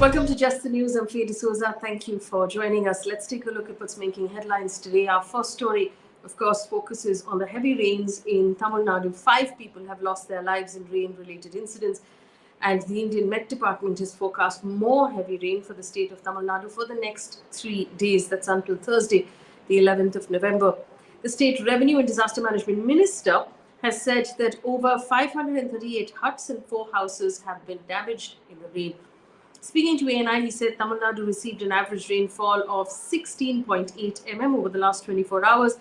Welcome to Just the News. I'm Faye. Thank you for joining us. Let's take a look at what's making headlines today. Our first story, of course, focuses on the heavy rains in Tamil Nadu. 5 people have lost their lives in rain-related incidents, and the Indian Met Department has forecast more heavy rain for the state of Tamil Nadu for the next 3 days. That's until Thursday, the 11th of November. The State Revenue and Disaster Management Minister has said that over 538 huts and 4 houses have been damaged in the rain. Speaking to ANI, he said Tamil Nadu received an average rainfall of 16.8 mm over the last 24 hours.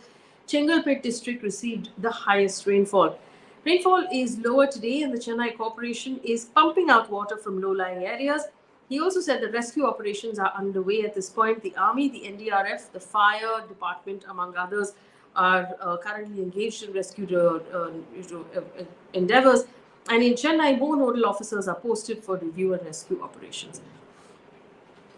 Chengalpet district received the highest rainfall. Rainfall is lower today and the Chennai Corporation is pumping out water from low-lying areas. He also said that rescue operations are underway at this point. The Army, the NDRF, the Fire Department, among others, are currently engaged in rescue endeavors. And in Chennai, more nodal officers are posted for review and rescue operations.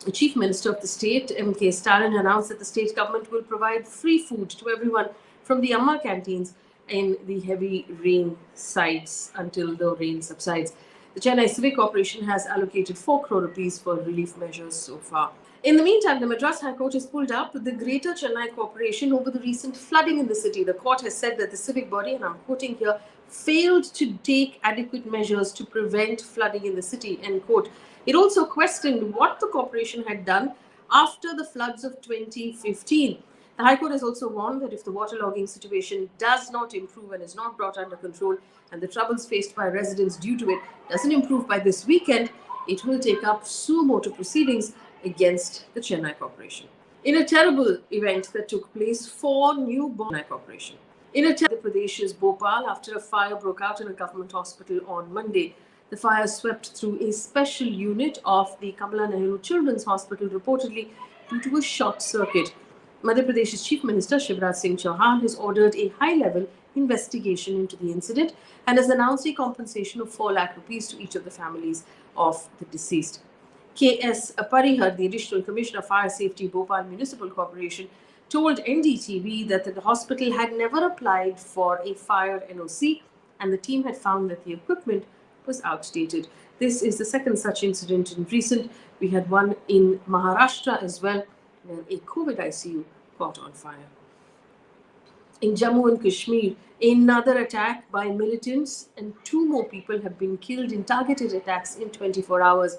The Chief Minister of the state, M.K. Stalin, announced that the state government will provide free food to everyone from the Amma canteens in the heavy rain sites until the rain subsides. The Chennai Civic Corporation has allocated 4 crore rupees for relief measures so far. In the meantime, the Madras High Court has pulled up the Greater Chennai Corporation over the recent flooding in the city. The court has said that the civic body, and I'm quoting here, failed to take adequate measures to prevent flooding in the city, end quote. It also questioned what the corporation had done after the floods of 2015. The High Court has also warned that if the waterlogging situation does not improve and is not brought under control, and the troubles faced by residents due to it doesn't improve by this weekend, it will take up suo motu proceedings against the Chennai Corporation. In a terrible event that took place, 4 newborn Chennai Corporation. In Madhya Pradesh's Bhopal, after a fire broke out in a government hospital on Monday, the fire swept through a special unit of the Kamala Nehru Children's Hospital, reportedly due to a short circuit. Madhya Pradesh's Chief Minister Shivraj Singh Chauhan has ordered a high-level investigation into the incident and has announced a compensation of 4 lakh rupees to each of the families of the deceased. K.S. Parihar, the Additional Commissioner of Fire Safety, Bhopal Municipal Corporation, told NDTV that the hospital had never applied for a fire NOC and the team had found that the equipment was outdated. This is the second such incident in recent. We had one in Maharashtra as well, where a COVID ICU caught on fire. In Jammu and Kashmir, another attack by militants and 2 more people have been killed in targeted attacks in 24 hours.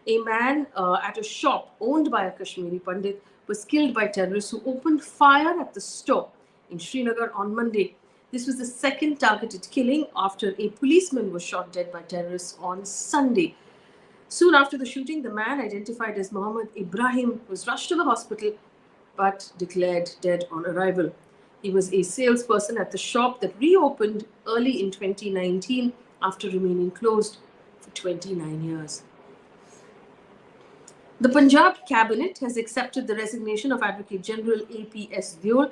A man at a shop owned by a Kashmiri Pandit was killed by terrorists who opened fire at the store in Srinagar on Monday. This was the second targeted killing after a policeman was shot dead by terrorists on Sunday. Soon after the shooting, the man, identified as Muhammad Ibrahim, was rushed to the hospital but declared dead on arrival. He was a salesperson at the shop that reopened early in 2019 after remaining closed for 29 years. The Punjab cabinet has accepted the resignation of Attorney General APS Deol,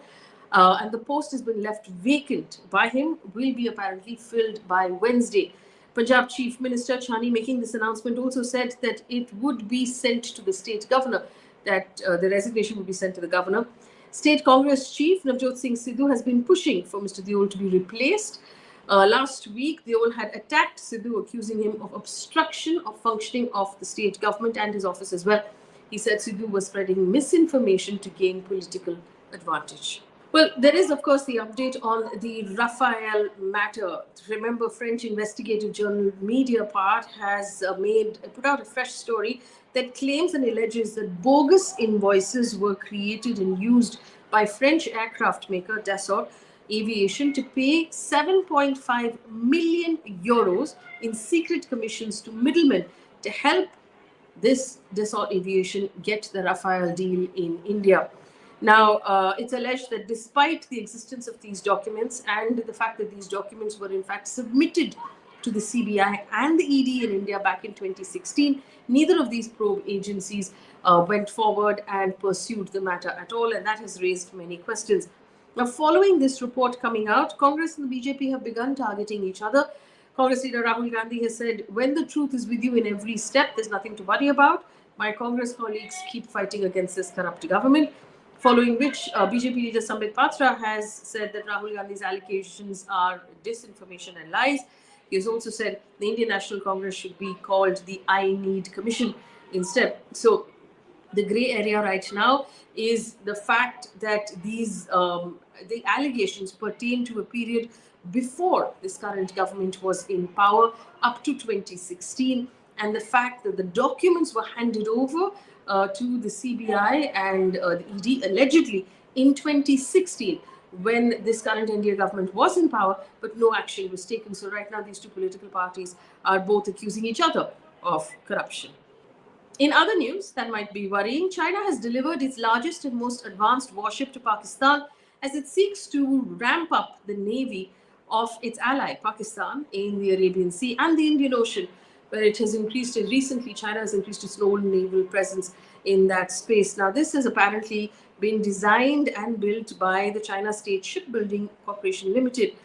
and the post has been left vacant by him, will be apparently filled by Wednesday. Punjab Chief Minister Chani, making this announcement, also said that it would be sent to the state governor, that the resignation would be sent to the governor. State Congress Chief Navjot Singh Sidhu has been pushing for Mr. Deol to be replaced. Last week, Deol had attacked Sidhu, accusing him of obstruction of functioning of the state government and his office as well. He said Sidhu was spreading misinformation to gain political advantage. Well, there is, of course, the update on the Rafale matter. Remember, French investigative journal Mediapart has put out a fresh story that claims and alleges that bogus invoices were created and used by French aircraft maker Dassault Aviation to pay 7.5 million euros in secret commissions to middlemen to help this Dassault Aviation get the Rafale deal in India. Now, it's alleged that despite the existence of these documents and the fact that these documents were in fact submitted to the CBI and the ED in India back in 2016, neither of these probe agencies went forward and pursued the matter at all, and that has raised many questions. Now, following this report coming out, Congress and the BJP have begun targeting each other. Congress leader Rahul Gandhi has said, when the truth is with you in every step, there's nothing to worry about. My Congress colleagues keep fighting against this corrupt government. Following which, BJP leader Sambit Patra has said that Rahul Gandhi's allegations are disinformation and lies. He has also said the Indian National Congress should be called the I Need Commission. instead. So the gray area right now is the fact that the allegations pertain to a period before this current government was in power, up to 2016, and the fact that the documents were handed over to the CBI and the ED allegedly in 2016, when this current NDA government was in power, but no action was taken. So right now, these two political parties are both accusing each other of corruption. In other news that might be worrying, China has delivered its largest and most advanced warship to Pakistan as it seeks to ramp up the navy of its ally, Pakistan, in the Arabian Sea and the Indian Ocean, where it has increased recently. China has increased its own naval presence in that space. Now, this has apparently been designed and built by the China State Shipbuilding Corporation Limited,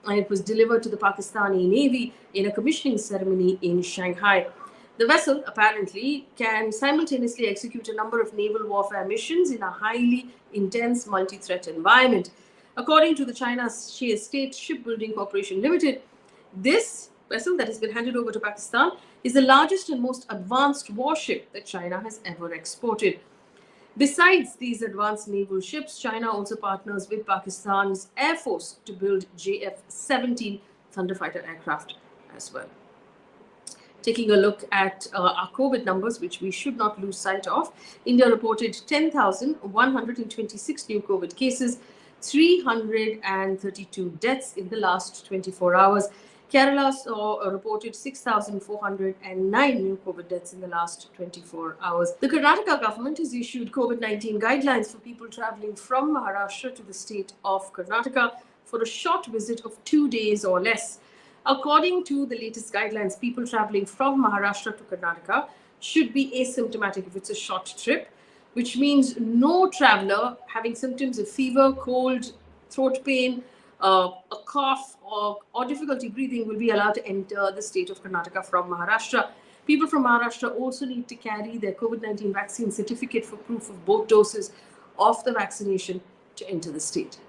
and it was delivered to the Pakistani Navy in a commissioning ceremony in Shanghai. The vessel apparently can simultaneously execute a number of naval warfare missions in a highly intense multi-threat environment. According to the China State Shipbuilding Corporation Limited, this vessel that has been handed over to Pakistan is the largest and most advanced warship that China has ever exported. Besides these advanced naval ships, China also partners with Pakistan's Air Force to build JF-17 Thunderfighter aircraft as well. Taking a look at our COVID numbers, which we should not lose sight of, India reported 10,126 new COVID cases, 332 deaths in the last 24 hours. Kerala reported 6,409 new COVID deaths in the last 24 hours. The Karnataka government has issued COVID-19 guidelines for people traveling from Maharashtra to the state of Karnataka for a short visit of 2 days or less. According to the latest guidelines, people traveling from Maharashtra to Karnataka should be asymptomatic if it's a short trip, which means no traveler having symptoms of fever, cold, throat pain, a cough or difficulty breathing will be allowed to enter the state of Karnataka from Maharashtra. People from Maharashtra also need to carry their COVID-19 vaccine certificate for proof of both doses of the vaccination to enter the state.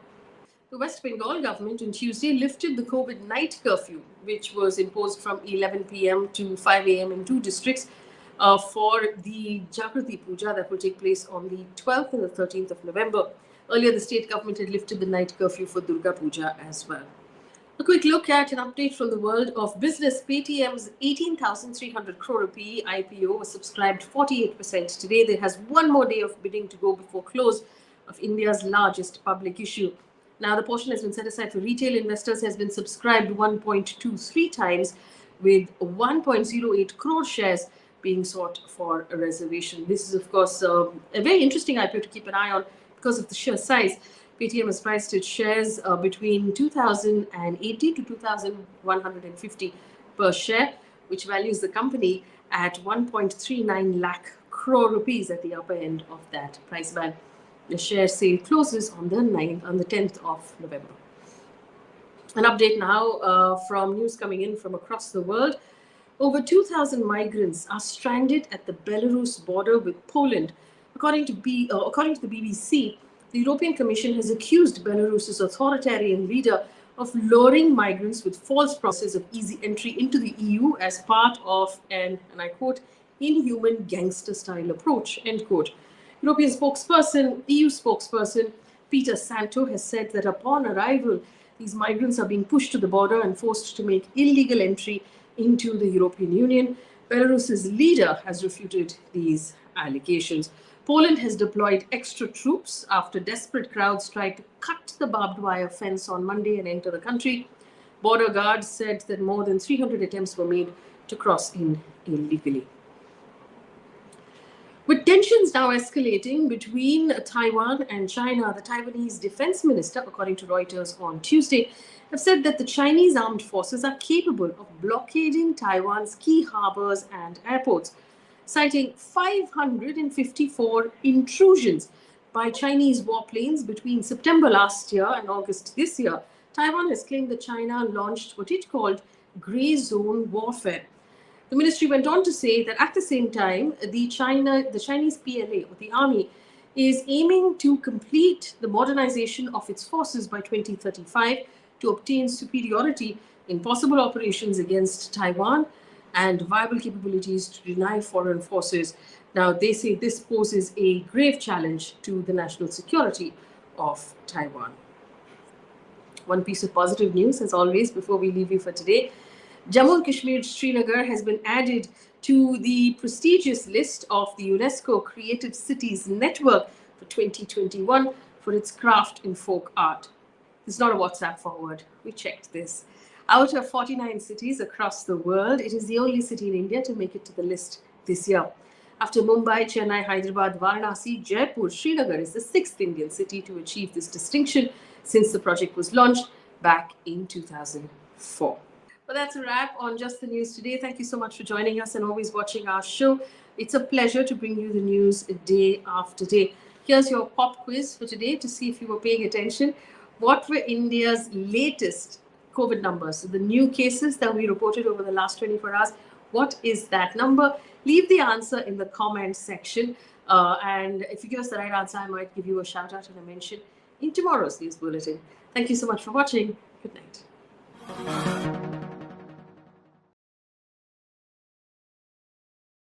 The West Bengal government on Tuesday lifted the COVID night curfew, which was imposed from 11 p.m. to 5 a.m. in 2 districts for the Jagadhatri Puja that will take place on the 12th and the 13th of November. Earlier, the state government had lifted the night curfew for Durga Puja as well. A quick look at an update from the world of business. Paytm's 18,300 crore rupee IPO was subscribed 48% today. There has one more day of bidding to go before close of India's largest public issue. Now, the portion has been set aside for retail investors, has been subscribed 1.23 times, with 1.08 crore shares being sought for a reservation. This is, of course, a very interesting IPO to keep an eye on because of the sheer size. Paytm has priced its shares between 2,080 to 2,150 per share, which values the company at 1.39 lakh crore rupees at the upper end of that price band. The share sale closes on the 10th of November. An update now from news coming in from across the world. Over 2,000 migrants are stranded at the Belarus border with Poland. According to the BBC, the European Commission has accused Belarus's authoritarian leader of luring migrants with false promises of easy entry into the EU as part of an, and I quote, inhuman gangster-style approach, end quote. European spokesperson, EU spokesperson Peter Santo has said that upon arrival, these migrants are being pushed to the border and forced to make illegal entry into the European Union. Belarus's leader has refuted these allegations. Poland has deployed extra troops after desperate crowds tried to cut the barbed wire fence on Monday and enter the country. Border guards said that more than 300 attempts were made to cross in illegally. With tensions now escalating between Taiwan and China, the Taiwanese defense minister, according to Reuters on Tuesday, have said that the Chinese armed forces are capable of blockading Taiwan's key harbours and airports, citing 554 intrusions by Chinese warplanes between September last year and August this year. Taiwan has claimed that China launched what it called grey zone warfare. The ministry went on to say that at the same time, the Chinese PLA, or the army, is aiming to complete the modernization of its forces by 2035 to obtain superiority in possible operations against Taiwan. and viable capabilities to deny foreign forces. Now, they say this poses a grave challenge to the national security of Taiwan. One piece of positive news, as always, before we leave you for today. Jammu and Kashmir Srinagar has been added to the prestigious list of the UNESCO Creative Cities Network for 2021 for its craft in folk art. It's not a WhatsApp forward. We checked this. Out of 49 cities across the world, it is the only city in India to make it to the list this year. After Mumbai, Chennai, Hyderabad, Varanasi, Jaipur, Srinagar is the 6th Indian city to achieve this distinction since the project was launched back in 2004. Well, that's a wrap on Just the News today. Thank you so much for joining us and always watching our show. It's a pleasure to bring you the news day after day. Here's your pop quiz for today to see if you were paying attention. What were India's latest COVID numbers? So the new cases that we reported over the last 24 hours, what is that number? Leave the answer in the comment section. And if you give us the right answer, I might give you a shout out and a mention in tomorrow's news bulletin. Thank you so much for watching. Good night.